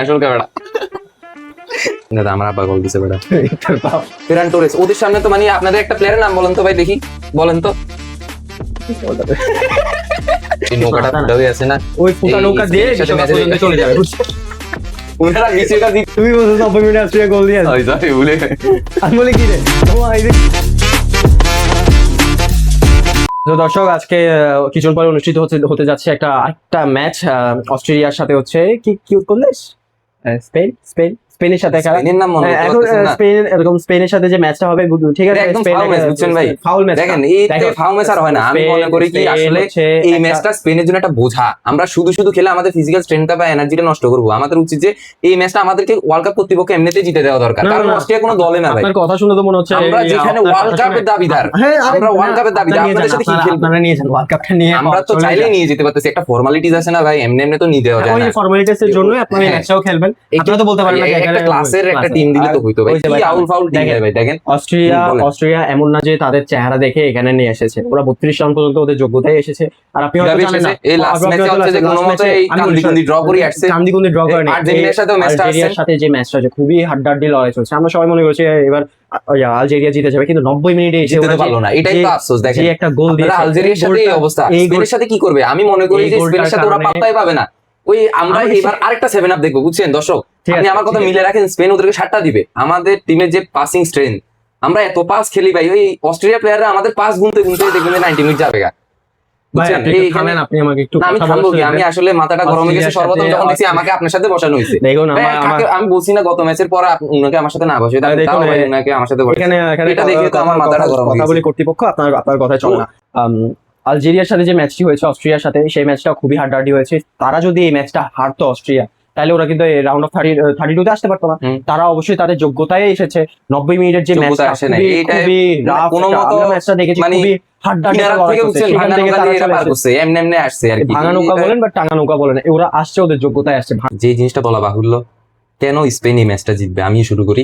আসল ক্যামেরা দাদা আমার আব্বা গোল দিছে বেটা ফেরান টোরেস ওদের সামনে তো মানে আপনাদের একটা প্লেয়ারের নাম বলেন তো ভাই দেখি বলেন তো এই নৌকাটা ফুটাবে আছে না ওই ফুটা নৌকা দিয়ে চলে যাবে উনারা নিচে কা দি তুমি বলছো 90 মিনিটে অস্ট্রেলিয়া গোল দিয়ে ওই যাই বলে আমি বলি কি রে তো দর্শক আজকে কিছুক্ষণ পরে অনুষ্ঠিত হতে যাচ্ছে একটা ম্যাচ অস্ট্রেলিয়ার সাথে হচ্ছে কি কোন দেশ স্পেনের সাথে খেলা স্পেনের নাম মনে এখন স্পেনের সাথে যে ম্যাচটা হবে ঠিক আছে একদম ফাউল ম্যাচ বুঝছেন ভাই ফাউল ম্যাচ দেখেন এইতে ফাউল ম্যাচ আর হয় না আমি মনে করি কি আসলে এই ম্যাচটা স্পেনের জন্য একটা বোঝা আমরা শুধু খেলে আমাদের ফিজিক্যাল স্ট্রেংথটা বা এনার্জিটা নষ্ট করব আমাদের উচিত যে এই ম্যাচটা আমাদেরকে ওয়ার্ল্ড কাপ কর্তৃপক্ষ এমনিতেই জিতে দেওয়া দরকার কারণ অস্ট্রেলিয়া কোনো দলে না ভাই আপনার কথা শুনে তো মনে হচ্ছে আমরা যেখানে ওয়ার্ল্ড কাপের দাবিদার আমরা ওয়ার্ল্ড কাপের দাবিদার আপনাদের সাথে কি খেলবো আপনারা নিয়েছেন ওয়ার্ল্ড কাপটা নিয়ে আমরা তো চাইলেই নিয়ে যেতে পারতেছি একটা ফর্মালিটিস আছে না ভাই এমনি তো নিয়ে দেওয়া যায় না ওই ফর্মালিটিস এর জন্য আপনারা এই ম্যাচটাও খেলবেন আপনারা তো বলতে পারেন না একটা ক্লাসের একটা টিম দিলে তো হইতো ভাই কি আউল ফাউল টিম ভাই দেখেন অস্ট্রেলিয়া এমন না যে তাদের চেহারা দেখে এখানে নিয়ে এসেছে ওরা 32 রান পর্যন্ত ওদের যোগ্যতায় এসেছে আর আপনি হয়তো জানেন না এই লাস্ট ম্যাচে হচ্ছে যে কোনোমতে এই কান্দিকুন্দি ড্র করে আসছে কান্দিকুন্দি ড্র করে আর্জেন্টিনার সাথে ম্যাচটা আছে আর্জেন্টিনার সাথে যে ম্যাচটা আছে খুবই হাড্ডাহাড্ডি লড়াই চলছে আমরা সবাই মনে করছি এবার আলজেরিয়া জিতে যাবে কিন্তু 90 মিনিটে এসে জিততে পারলো না এটাই তো আফসোস দেখেন যে একটা গোল দিয়ে আলজেরিয়ার সাথে এই অবস্থা স্পেনের সাথে কি করবে আমি মনে করি যে স্পেনের সাথে ওরা পাত্তাই পাবে না ওই আমরা এবার আরেকটা 7 আপ দেখবো বুঝছেন দর্শক আপনি আমার কথা মিলে রাখেন স্পেন ওদেরকে 7টা দিবে আমাদের টিমের যে পাসিং স্ট্রেংথ আমরা এত পাস খেলি ভাই ওই অস্ট্রেলিয়া প্লেয়াররা আমাদের পাস গুনতে দেখবেন 90 মিনিট যাবে গা বুঝছেন আপনি আমাকে একটু আমি থামবো কি আমি আসলে মাথাটা গরম হয়ে গেছে সর্বপ্রথম যখন দেখছি আমাকে আপনার সাথে বসানো হয়েছে দেখুন আমি বলছি না গত ম্যাচের পর উনাকে আমার সাথে না বসে তাও উনাকে আমার সাথে বসে এখানে এটা দেখে তো আমার মাথাটা গরম হয়ে কথা বলি কর্তৃপক্ষ আপনার কথাই চলে না আলজেরিয়ার সাথে যে ম্যাচটি হয়েছে অস্ট্রিয়ার সাথে সেই ম্যাচটা খুবই হাড্ডাহাড্ডি হয়েছে তারা যদি এই ম্যাচটা হারতো অস্ট্রিয়া তাহলে ওরা কিন্তু রাউন্ড অফ 32 তে আসতে পারতো না তারা অবশ্যই তাদের যোগ্যতায় এসেছে 90 মিনিটের যে ম্যাচটা খুবই রাফ ম্যাচটা দেখেছি খুবই হাড্ডাহাড্ডি ভাঙা নৌকা বলেন বা টাঙ্গা নৌকা বলেন ওরা আসছে ওদের যোগ্যতায় আসছে যে জিনিসটা বলা বাহুল্য কেন স্পেন এই ম্যাচটা জিতবে আমি শুরু করি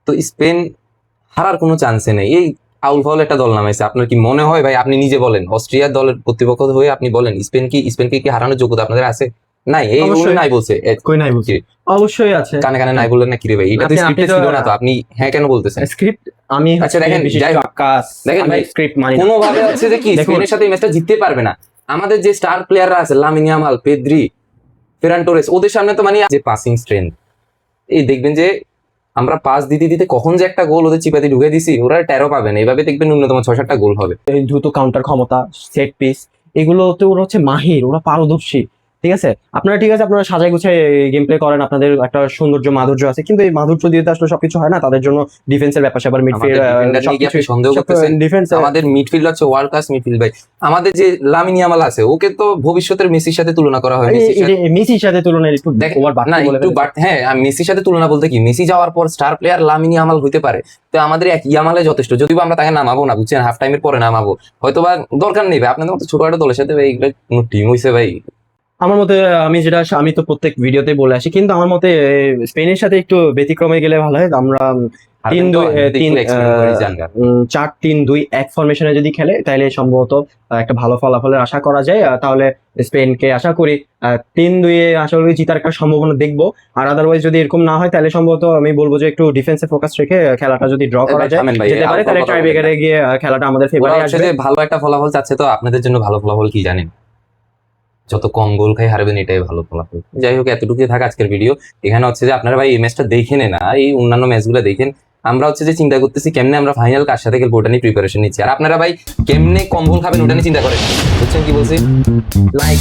তো স্পেন হারার কোনো চান্সে নেই এই আউল ফাউল একটা দল নামাইছে আপনার কি মনে হয় ভাই আপনি নিজে বলেন অস্ট্রিয়ার দলের কর্তৃপক্ষ হয়ে আপনি বলেন স্পেনকে কি হারানোর যোগ্যতা আপনাদের আছে নাই এই নাই বলছে কই নাই বলছে অবশ্যই আছে কানে কানে নাই বললেন না কি রে ভাই এটা তো স্ক্রিপ্টে ছিল না তো আপনি হ্যাঁ কেন বলতেছেন স্ক্রিপ্ট আমি আচ্ছা দেখেন দেখেন ভাই স্ক্রিপ্ট মানে কোনো ভাবে আছে যে কি স্পেনের সাথে এই ম্যাচটা জিততে পারবে না আমাদের যে স্টার প্লেয়াররা আছে লামিন ইয়ামাল পেদ্রি ফেরান টোরেস ওদের সামনে তো মানে যে পাসিং স্ট্রেংথ এই দেখবেন যে আমরা পাস দিতে কখন যে একটা গোল ওদের চিপাতে ঢুকে দিছি ওরা 13 পাবে না এইভাবে দেখবেন ন্যূনতম 6-7টা গোল হবে দ্রুত কাউন্টার ক্ষমতা সেট পিস এগুলোতে ওরা হচ্ছে মাহির ওরা পারদর্শী ঠিক আছে আপনারা সাজাই গুছায় গেম প্লে করেন আপনাদের একটা সৌন্দর্য মাধুর্য আছে কিন্তু এই মাধুর্য দিয়ে তো আসলে সবকিছু হয় না তাদের জন্য ডিফেন্সের ব্যাপার আবার মিডফিল্ড সন্দেহ করতেছেন ডিফেন্স আমাদের মিডফিল্ড হচ্ছে ওয়ার্ল্ড ক্লাস মিডফিল্ড ভাই আমাদের যে লামিন ইয়ামাল আছে ওকে তো ভবিষ্যতের মেসির সাথে তুলনা করা হয় মেসির সাথে তুলনা একটু ওভার বাট না একটু বাট হ্যাঁ মেসির সাথে তুলনা বলতে কি মেসি যাওয়ার পর স্টার প্লেয়ার লামিন ইয়ামাল হইতে পারে তো আমাদের এক ইয়ামালে যথেষ্ট যদিও আমরা তাকে নামাবো না বুঝছেন হাফ টাইমের পরে নামাবো হয়তোবা দরকার নেই ভাই আপনাদের মতো ছোট একটা দলের সাথে ভাই এগুলো কোনো টিম হইছে ভাই আমার মতে আমি তো প্রত্যেক ভিডিওতে বলে আসি কিন্তু আমার মতে স্পেনের সাথে একটু ব্যতিক্রমে গেলে ভালো হয় আমরা 4-3-2-1 ফরমেশনে যদি খেলে তাহলে সম্ভবত একটা ভালো ফলাফলের আশা করা যায় তাহলে স্পেনকে আশা করি 3-2 আশা করি জিতার একটা সম্ভাবনা দেখবো আর আদারওয়াইজ যদি এরকম না হয় তাহলে সম্ভবত আমি বলবো যে একটু ডিফেন্সে ফোকাস রেখে খেলাটা যদি ড্র করা যায় যেতে পারে তাহলে টাইব্রেকারে গিয়ে খেলাটা আমাদের ফেভারে আসবে ভালো একটা ফলাফল চাচ্ছে তো আপনাদের জন্য ভালো ফলাফল কি জানেন যত কম গোল খাই হারবেন এটাই ভালো ফলাফল যাই হোক এতটুকুই থাক আজকের ভিডিও এখানে হচ্ছে যে আপনারা ভাই এই ম্যাচটা দেখেন না এই অন্যান্য ম্যাচগুলো দেখেন আমরা হচ্ছে যে চিন্তা করতেছি কেমনে আমরা ফাইনাল কার সাথে খেলবো ওটা নিয়ে প্রিপারেশন নিচ্ছি আর আপনারা ভাই কেমনে কম গোল খাবেন ওটা নিয়ে চিন্তা করেন বুঝছেন কি বলছি লাইক